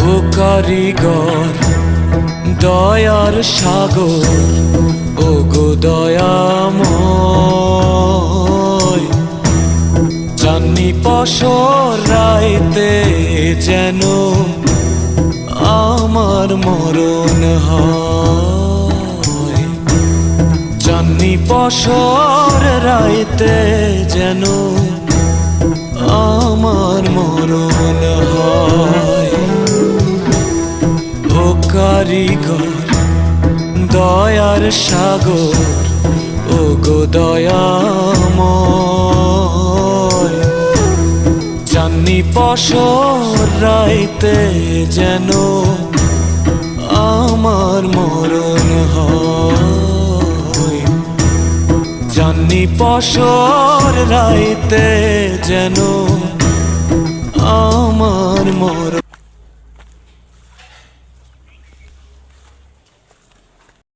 ও কারিগর দয়ার সাগর, ও গো দয়াময়, চাঁদনি পশর রাইতে যেন আমার মরণ হয়। চাঁদনি পশর রাইতে যেন আমার মরণ হয়। ও কারিগর দয়ার সাগর, ও গো দয়াময়, চাঁদনি পশর রাইতে যেন আমার মরণ হয়। চাঁদনি পশর রাইতে যেন আমার মরণ।